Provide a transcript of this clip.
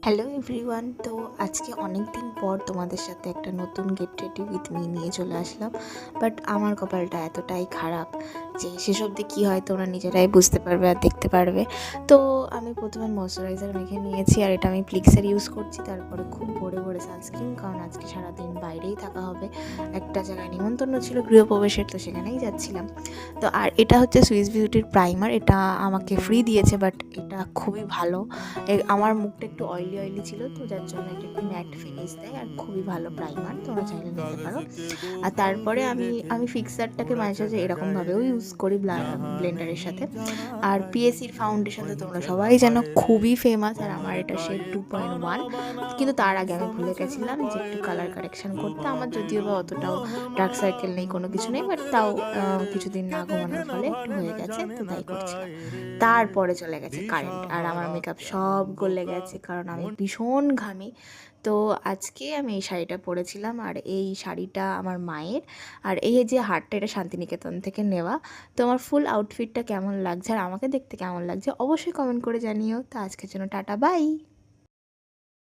Hello everyone. তো আজকে অনেক দিন পর তোমাদের সাথে একটা নতুন গেট রেডি উইথ মি নিয়ে চলে আসলাম। বাট আমার কপালটা এতটাই খারাপ যে শেষ অবধি কী হয় তোমরা নিজেরাই বুঝতে পারবে আর দেখতে পারবে। তো আমি প্রথমে ময়শ্চারাইজার মেখে নিয়েছি, আর এটা আমি প্লিক্সের ইউজ করছি। তারপরে খুব ভোরে ভোরে সানস্ক্রিন, কারণ আজকে সারাদিন বাইরেই থাকা হবে। একটা জায়গায় নিমন্ত্রণ ছিল গৃহপ্রবেশের, তো সেখানেই যাচ্ছিলাম। তো আর এটা হচ্ছে সুইস বিউটির প্রাইমার। এটা আমাকে ফ্রি দিয়েছে, বাট এটা খুবই ভালো। আমার মুখটা একটু অয়েলি ছিল, তো যার জন্য এটা একটু ম্যাট ফিনিশ দেয়, আর খুবই ভালো প্রাইমার, তোমরা চাইলে নিতে পারো। আর তারপরে আমি ফিক্সারটাকে মাঝে মাঝে এরকমভাবেও ইউজ করি ব্লেন্ডারের সাথে। আর পিএসির ফাউন্ডেশন তো তোমরা সবাই জানো খুবই ফেমাস, আর আমার এটা শেড 2.1। কিন্তু তার আগে আমি ভুলে গেছিলাম যে একটু কালার কারেকশন করতে। আমার যদিও বা অতটাও ডার্ক সার্কেল নেই, কোনো কিছু নেই, বাট তাও কিছুদিন না ঘুমানোর ফলে একটু হয়ে গেছে, তো তাই করছিলাম। তারপরে চলে গেছে কারেন্ট, আর আমার মেকআপ সব গলে গেছে, কারণ আমি ভীষণ ঘামি। তো আজকে আমি এই শাড়িটা পরেছিলাম, আর এই শাড়িটা আমার মায়ের। আর এই যে হারটা, এটা শান্তিনিকেতন থেকে নেওয়া। তো আমার ফুল আউটফিটটা কেমন লাগছে আর আমাকে দেখতে কেমন লাগছে অবশ্যই কমেন্ট করে জানিও। তো আজকের জন্য টাটা, বাই।